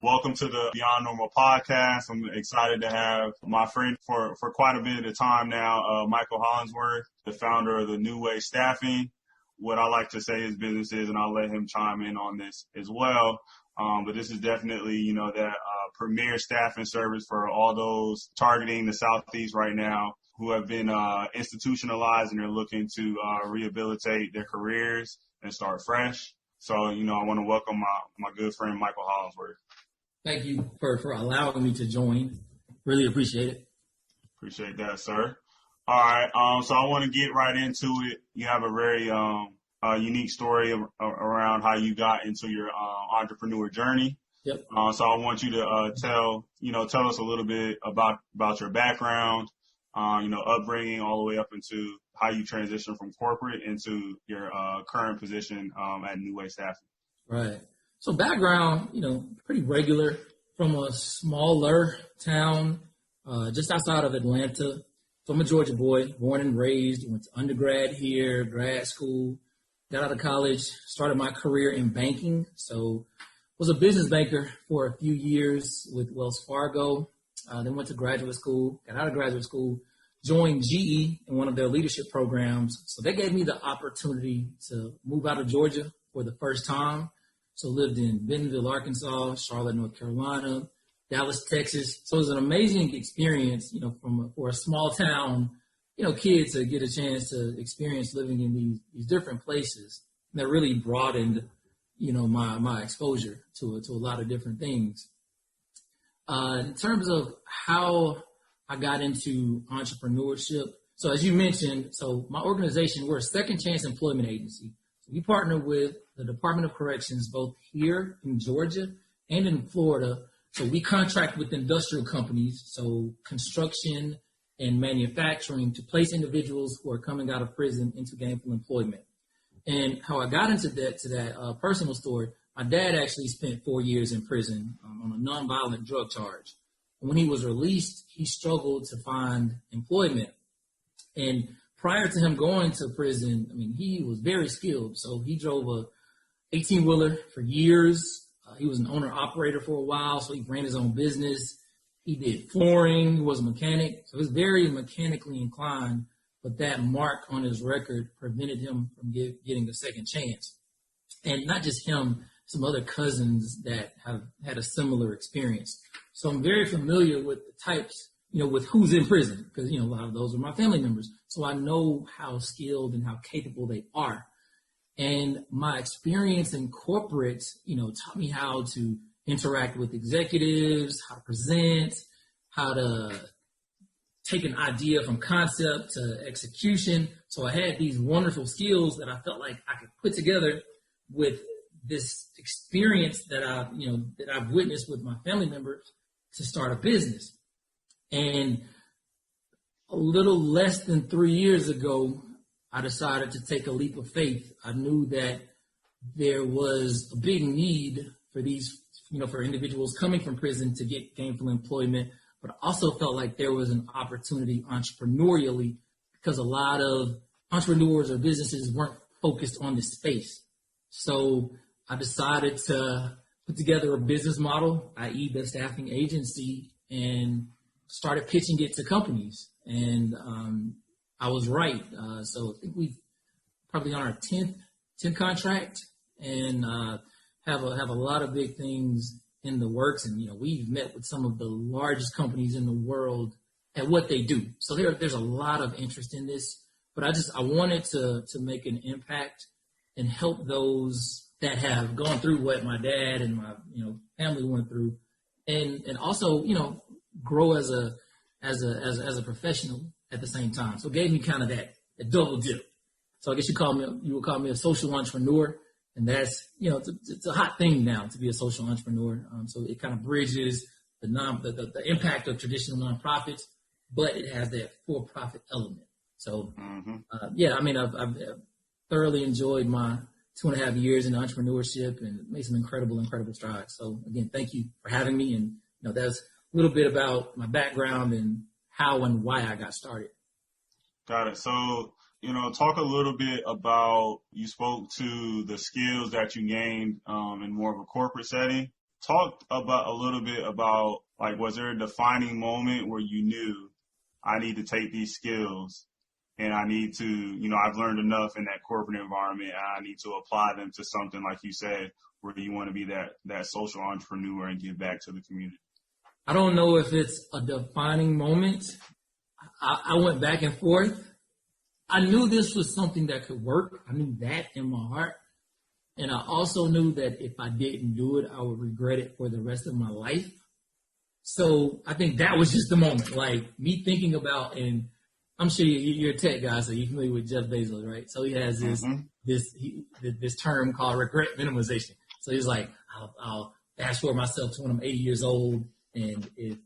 Welcome to the Beyond Normal podcast. I'm excited to have my friend for quite a bit of time now, Michael Hollingsworth, the founder of the New Way Staffing. What I like to say his business is, and I'll let him chime in on this as well. But this is definitely, that premier staffing service for all those targeting the Southeast right now who have been institutionalized and are looking to rehabilitate their careers and start fresh. So, I want to welcome my good friend, Michael Hollingsworth. Thank you for allowing me to join. Really appreciate it. Appreciate that, sir. All right. So I want to get right into it. You have a very unique story around how you got into your entrepreneur journey. Yep. So I want you to tell us a little bit about your background, upbringing all the way up into how you transitioned from corporate into your current position at New Way Staffing. Right. So background, pretty regular, from a smaller town just outside of Atlanta. So I'm a Georgia boy, born and raised, went to undergrad here, grad school, got out of college, started my career in banking. So was a business banker for a few years with Wells Fargo, then went to graduate school, got out of graduate school, joined GE in one of their leadership programs. So they gave me the opportunity to move out of Georgia for the first time. So lived in Bentonville, Arkansas, Charlotte, North Carolina, Dallas, Texas. So it was an amazing experience, for a small town, kid to get a chance to experience living in these different places. And that really broadened, my exposure to a lot of different things. In terms of how I got into entrepreneurship, so as you mentioned, so my organization, we're a second chance employment agency. We partner with the Department of Corrections, both here in Georgia and in Florida. So we contract with industrial companies, so construction and manufacturing, to place individuals who are coming out of prison into gainful employment. And how I got into that personal story, my dad actually spent 4 years in prison on a nonviolent drug charge. And when he was released, he struggled to find employment. And prior to him going to prison, he was very skilled. So he drove a 18-wheeler for years. He was an owner-operator for a while, so he ran his own business. He did flooring. He was a mechanic. So he was very mechanically inclined, but that mark on his record prevented him from getting a second chance. And not just him, some other cousins that have had a similar experience. So I'm very familiar with the types, with who's in prison, because, a lot of those are my family members. So I know how skilled and how capable they are. And my experience in corporate, taught me how to interact with executives, how to present, how to take an idea from concept to execution. So I had these wonderful skills that I felt like I could put together with this experience that I've witnessed with my family members to start a business. And a little less than 3 years ago, I decided to take a leap of faith. I knew that there was a big need for these, for individuals coming from prison to get gainful employment, but I also felt like there was an opportunity entrepreneurially because a lot of entrepreneurs or businesses weren't focused on this space. So I decided to put together a business model, i.e. the staffing agency, and started pitching it to companies. And I was right. So I think we've probably on our 10th contract, and have a lot of big things in the works. And, we've met with some of the largest companies in the world at what they do. So there's a lot of interest in this, but I wanted to make an impact and help those that have gone through what my dad and my, family went through, and also, grow as a professional at the same time. So it gave me kind of that double dip. So I guess you would call me a social entrepreneur, and that's, it's a hot thing now to be a social entrepreneur. So it kind of bridges the impact of traditional nonprofits, but it has that for-profit element. So, I've thoroughly enjoyed my 2.5 years in entrepreneurship and made some incredible strides. So again, thank you for having me. And, that's a little bit about my background and how and why I got started. Got it. So, talk a little bit about, you spoke to the skills that you gained in more of a corporate setting. Talk about a little bit about, like, was there a defining moment where you knew I need to take these skills and I need to, I've learned enough in that corporate environment and I need to apply them to something, like you said, where you want to be that social entrepreneur and give back to the community? I don't know if it's a defining moment. I went back and forth. I knew this was something that could work. I knew that in my heart. And I also knew that if I didn't do it, I would regret it for the rest of my life. So I think that was just the moment, like me thinking about, and I'm sure you're a tech guy, so you're familiar with Jeff Bezos, right? So he has this term called regret minimization. So he's like, I'll fast forward myself to when I'm 80 years old, and if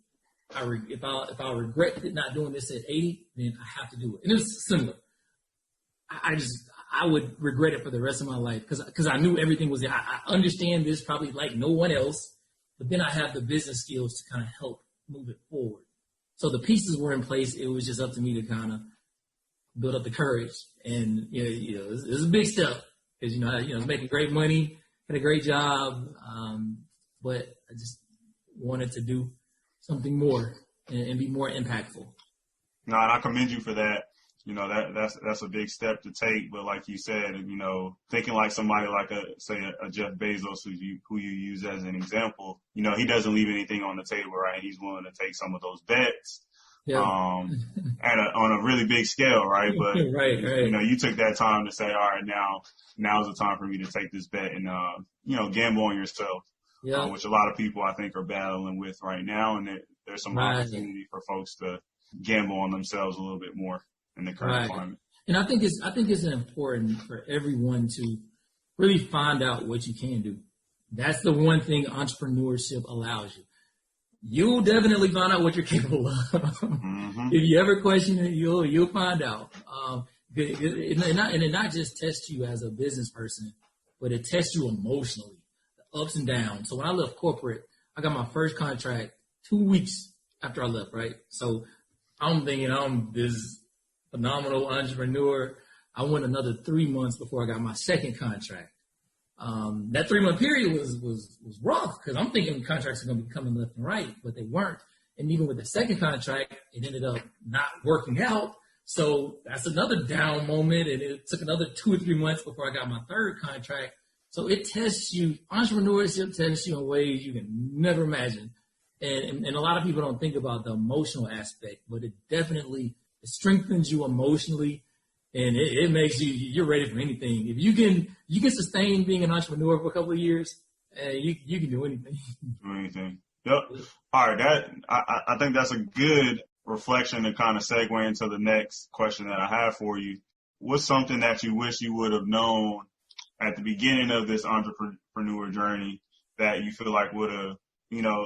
I regret not doing this at 80, then I have to do it. And it was similar. I would regret it for the rest of my life because I knew everything was there. I understand this probably like no one else, but then I have the business skills to kind of help move it forward. So the pieces were in place. It was just up to me to kind of build up the courage. And it was a big step because I was making great money, had a great job, but I just wanted to do something more and be more impactful. No, and I commend you for that. That's a big step to take. But like you said, thinking like somebody like a Jeff Bezos who you use as an example, he doesn't leave anything on the table, right? He's willing to take some of those bets, yeah. on a really big scale, right? But right. You took that time to say, all right, now's the time for me to take this bet and gamble on yourself, which a lot of people I think are battling with right now, and there's some opportunity for folks to gamble on themselves a little bit more in the current climate. And I think it's important for everyone to really find out what you can do. That's the one thing entrepreneurship allows you. You'll definitely find out what you're capable of. Mm-hmm. If you ever question it, you'll find out. And it not just tests you as a business person, but it tests you emotionally, the ups and downs. So when I left corporate, I got my first contract 2 weeks after I left, right? So I'm thinking I'm this phenomenal entrepreneur. I went another 3 months before I got my second contract. That 3 month period was rough because I'm thinking contracts are going to be coming left and right, but they weren't. And even with the second contract, it ended up not working out. So that's another down moment. And it took another 2 or 3 months before I got my third contract. So it tests you. Entrepreneurship tests you in ways you can never imagine. And a lot of people don't think about the emotional aspect, but it definitely strengthens you emotionally, and it makes you're ready for anything. If you can sustain being an entrepreneur for a couple of years, you can do anything. Do anything. Yep. All right. I think that's a good reflection to kind of segue into the next question that I have for you. What's something that you wish you would have known at the beginning of this entrepreneur journey that you feel like would have,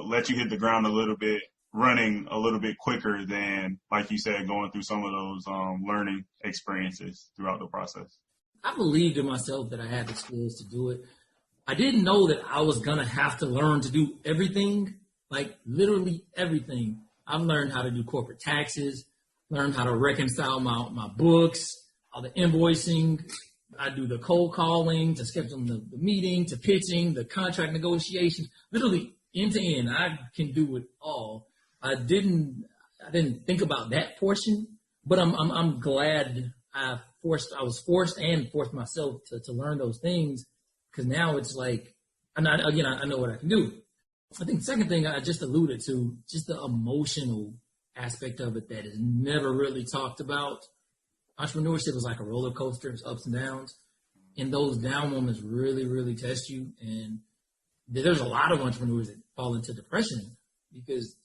let you hit the ground a little bit, running a little bit quicker than, like you said, going through some of those learning experiences throughout the process? I believed in myself that I had the skills to do it. I didn't know that I was going to have to learn to do everything, like literally everything. I've learned how to do corporate taxes, learned how to reconcile my books, all the invoicing. I do the cold calling, to scheduling the meeting, to pitching, the contract negotiations, literally end to end. I can do it all. I didn't think about that portion, but I'm glad I was forced myself to learn those things, because now it's like I know what I can do. I think the second thing I just alluded to, just the emotional aspect of it that is never really talked about. Entrepreneurship is like a roller coaster, it's ups and downs, and those down moments really, really test you. And there's a lot of entrepreneurs that fall into depression because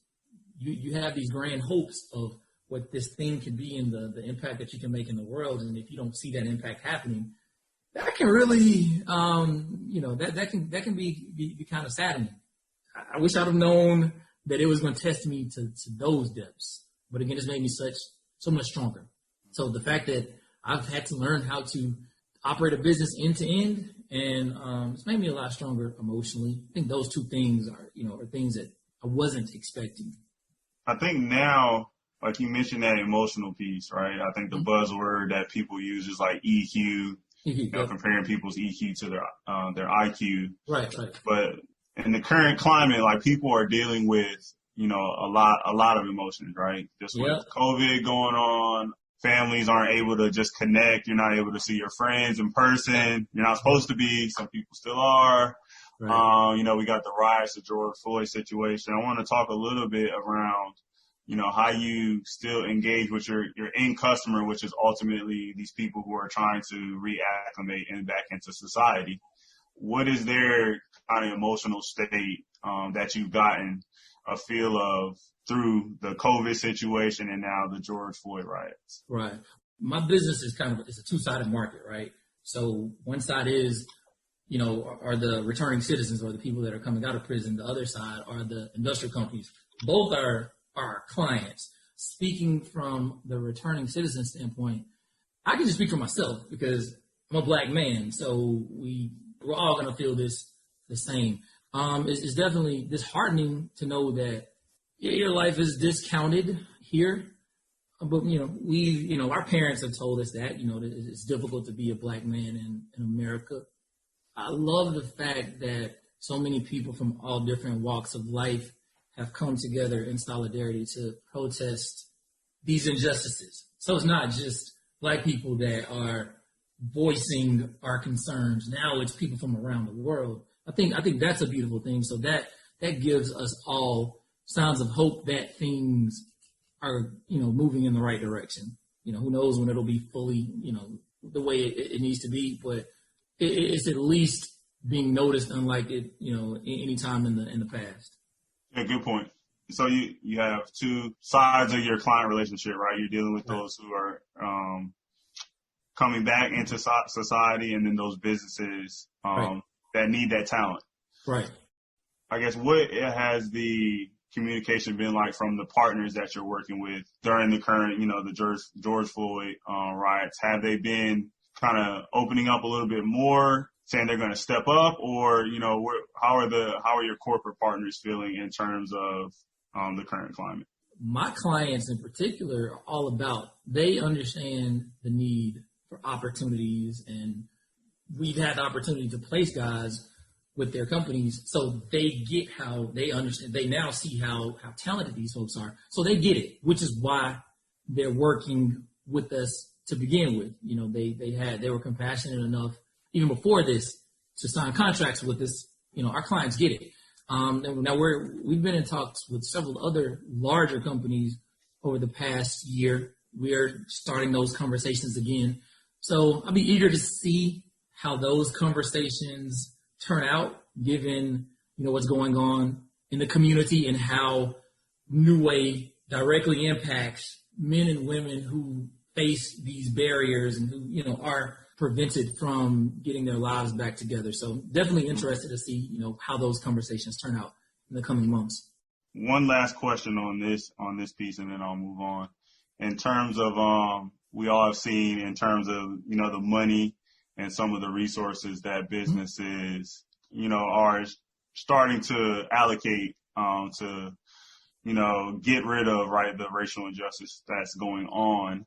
you have these grand hopes of what this thing can be and the impact that you can make in the world. And if you don't see that impact happening, that can really, that can be kind of saddening. I wish I'd have known that it was going to test me to those depths. But again, it's made me so much stronger. So the fact that I've had to learn how to operate a business end to end, and it's made me a lot stronger emotionally. I think those two things are things that I wasn't expecting. I think now, like you mentioned, that emotional piece, right? I think the buzzword that people use is like EQ, comparing people's EQ to their IQ. Right. But in the current climate, like people are dealing with, a lot of emotions, right? Just with COVID going on, families aren't able to just connect. You're not able to see your friends in person. You're not supposed to be. Some people still are. Right. We got the riots, the George Floyd situation. I want to talk a little bit around, how you still engage with your end customer, which is ultimately these people who are trying to reacclimate and back into society. What is their kind of emotional state that you've gotten a feel of through the COVID situation and now the George Floyd riots? Right. My business is it's a two-sided market, right? So one side is, are the returning citizens or the people that are coming out of prison. The other side are the industrial companies. Both are our clients. Speaking from the returning citizen standpoint, I can just speak for myself because I'm a black man. So we're all going to feel this the same. It's definitely disheartening to know that your life is discounted here. But, our parents have told us that, that it's difficult to be a black man in America. I love the fact that so many people from all different walks of life have come together in solidarity to protest these injustices. So it's not just black people that are voicing our concerns. Now it's people from around the world. I think that's a beautiful thing. So that gives us all signs of hope that things are, moving in the right direction. Who knows when it'll be fully, the way it needs to be, but it's at least being noticed, unlike it, any time in the past. Yeah, good point. So you have two sides of your client relationship, right? You're dealing with those who are coming back into society, and then those businesses that need that talent. Right. I guess what has the communication been like from the partners that you're working with during the current, the George Floyd riots? Have they been kind of opening up a little bit more, saying they're going to step up, or how are your corporate partners feeling in terms of the current climate? My clients in particular are all about, they understand the need for opportunities, and we've had the opportunity to place guys with their companies, so they get how they understand. They now see how talented these folks are, so they get it, which is why they're working with us to begin with. They were compassionate enough even before this to sign contracts with us. Our clients get it. Now we've been in talks with several other larger companies over the past year. We're starting those conversations again. So I'll be eager to see how those conversations turn out, given, what's going on in the community and how New Way directly impacts men and women who face these barriers and who, are prevented from getting their lives back together. So definitely interested to see, how those conversations turn out in the coming months. One last question on this piece, and then I'll move on. In terms of, we all have seen in terms of, the money and some of the resources that businesses, are starting to allocate, to, get rid of, right, the racial injustice that's going on.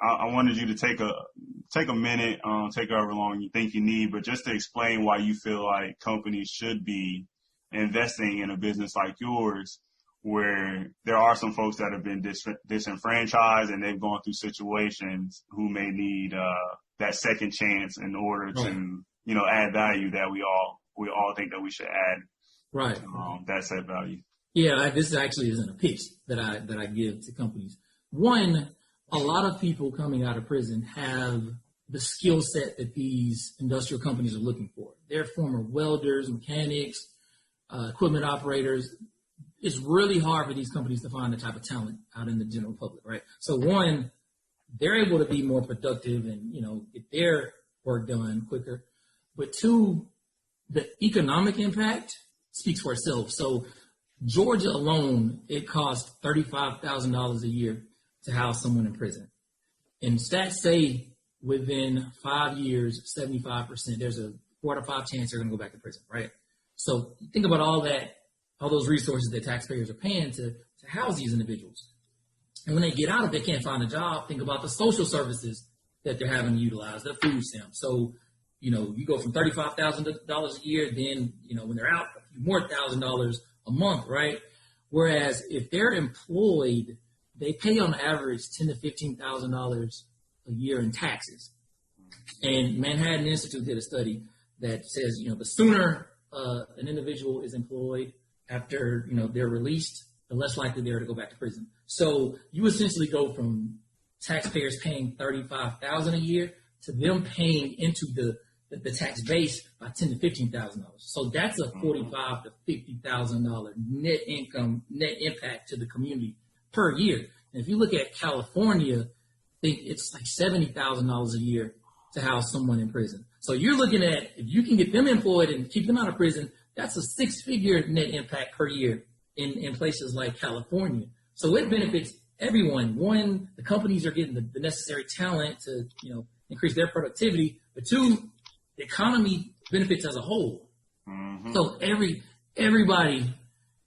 I wanted you to take a minute, take however long you think you need, but just to explain why you feel like companies should be investing in a business like yours, where there are some folks that have been disenfranchised and they've gone through situations who may need that second chance in order to, add value that we all think that we should add. Right. That set value. Yeah, this actually isn't a pitch that I give to companies. One, a lot of people coming out of prison have the skill set that these industrial companies are looking for. They're former welders, mechanics, equipment operators. It's really hard for these companies to find the type of talent out in the general public, right? So one, they're able to be more productive and, get their work done quicker. But two, the economic impact speaks for itself. So Georgia alone, it costs $35,000 a year to house someone in prison. And stats say within 5 years, 75%, there's a 4 out of 5 chance they're going to go back to prison, right? So think about all those resources that taxpayers are paying to house these individuals. And when they get out, if they can't find a job, think about the social services that they're having to utilize, the food stamps. So, you go from $35,000 a year, then, when they're out, more $1,000 a month, right? Whereas if they're employed, they pay on average $10,000 to $15,000 a year in taxes. And Manhattan Institute did a study that says, the sooner an individual is employed after, they're released, the less likely they are to go back to prison. So you essentially go from taxpayers paying $35,000 a year to them paying into the tax base by $10,000 to $15,000. So that's a $45,000 to $50,000 net impact to the community per year. And if you look at California, I think it's like $70,000 a year to house someone in prison. So you're looking at, if you can get them employed and keep them out of prison, that's a 6-figure net impact per year in places like California. So it benefits everyone. One, the companies are getting the necessary talent to, increase their productivity. But two, the economy benefits as a whole. Mm-hmm. So everybody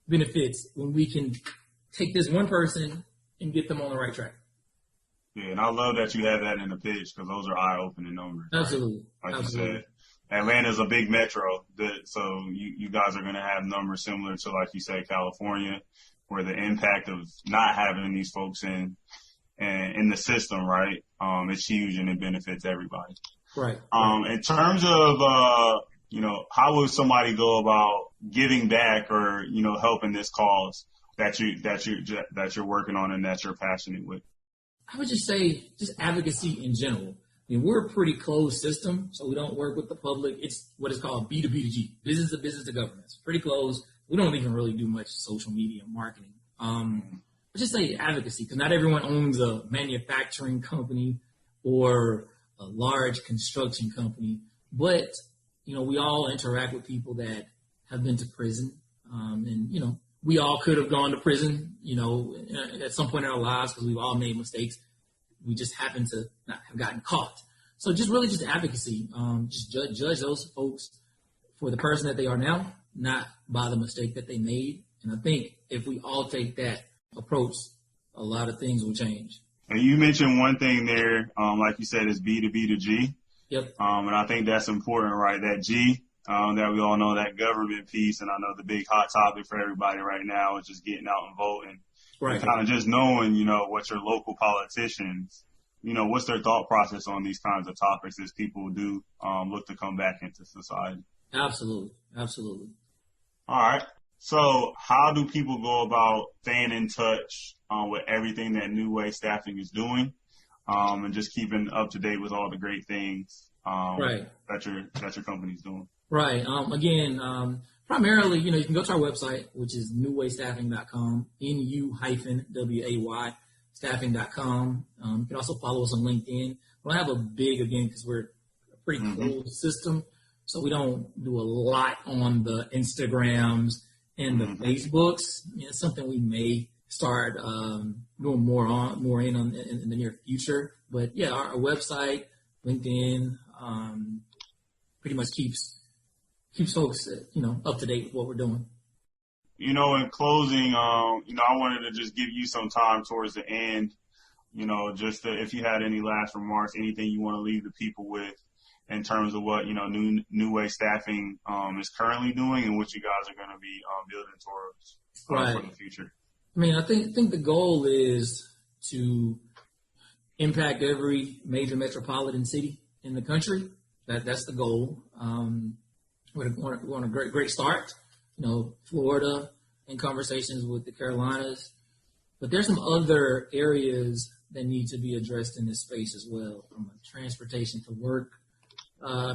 benefits when we can take this one person and get them on the right track. Yeah, and I love that you have that in the pitch because those are eye-opening numbers. Absolutely. Right? Like Absolutely. you said, Atlanta's a big metro, so you guys are going to have numbers similar to, like you said, California, where the impact of not having these folks in the system, right, it's huge and it benefits everybody. Right. In terms of, how would somebody go about giving back or, helping this cause that you're working on and that you're passionate with? I would just say just advocacy in general. I mean, we're a pretty closed system, so we don't work with the public. It's what is called B2B2G, business to business to government. It's pretty closed. We don't even really do much social media marketing. But just say advocacy, because not everyone owns a manufacturing company or a large construction company. But, we all interact with people that have been to prison. And, we all could have gone to prison, at some point in our lives because we've all made mistakes. We just happen to not have gotten caught. So just advocacy. Just judge those folks for the person that they are now, not by the mistake that they made. And I think if we all take that approach, a lot of things will change. And you mentioned one thing there, like you said, is B2B2G. Yep. And I think that's important, right? That G, that we all know, that government piece. And I know the big hot topic for everybody right now is just getting out and voting. Right. And kind of just knowing, what your local politicians, what's their thought process on these kinds of topics as people do look to come back into society. Absolutely. Absolutely. All right. So how do people go about staying in touch with everything that New Way Staffing is doing and just keeping up to date with all the great things that your company's doing? Right. Primarily, you can go to our website, which is newwaystaffing.com, NU-WAY staffing.com. You can also follow us on LinkedIn. We don't have a big, because we're a pretty closed system, so we don't do a lot on the Instagrams and the Facebooks. It's something we may start doing more in the near future. But yeah, our website, LinkedIn, pretty much keeps folks up to date with what we're doing. In closing, I wanted to just give you some time towards the end, if you had any last remarks, anything you want to leave the people with in terms of what, New Way Staffing is currently doing and what you guys are going to be building towards for the future. I think the goal is to impact every major metropolitan city in the country. That's the goal. We're on a great start. Florida in conversations with the Carolinas, but there's some other areas that need to be addressed in this space as well, from a transportation to work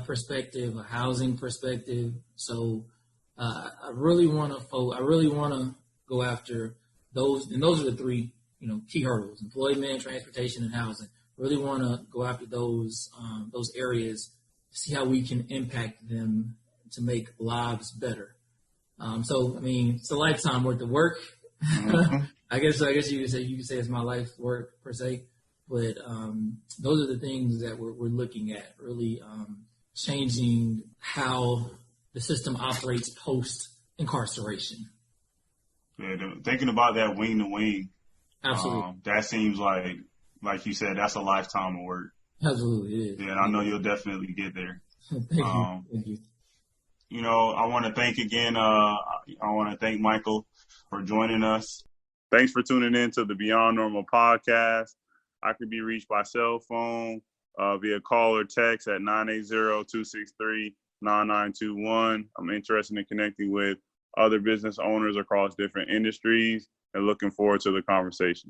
perspective, a housing perspective. So I really want to go after those, and those are the three key hurdles: employment, transportation, and housing. I really want to go after those areas, see how we can impact them to make lives better. It's a lifetime worth of work. Mm-hmm. I guess you could say it's my life's work per se, but those are the things that we're looking at, really changing how the system operates post incarceration. Yeah, thinking about that wing to wing. Absolutely. That seems like you said, that's a lifetime of work. Absolutely, it is. Yeah, and I know you'll definitely get there. Thank you. I want to thank again. I want to thank Michael for joining us. Thanks for tuning in to the Beyond Normal podcast. I can be reached by cell phone via call or text at 980-263-9921. I'm interested in connecting with other business owners across different industries and looking forward to the conversation.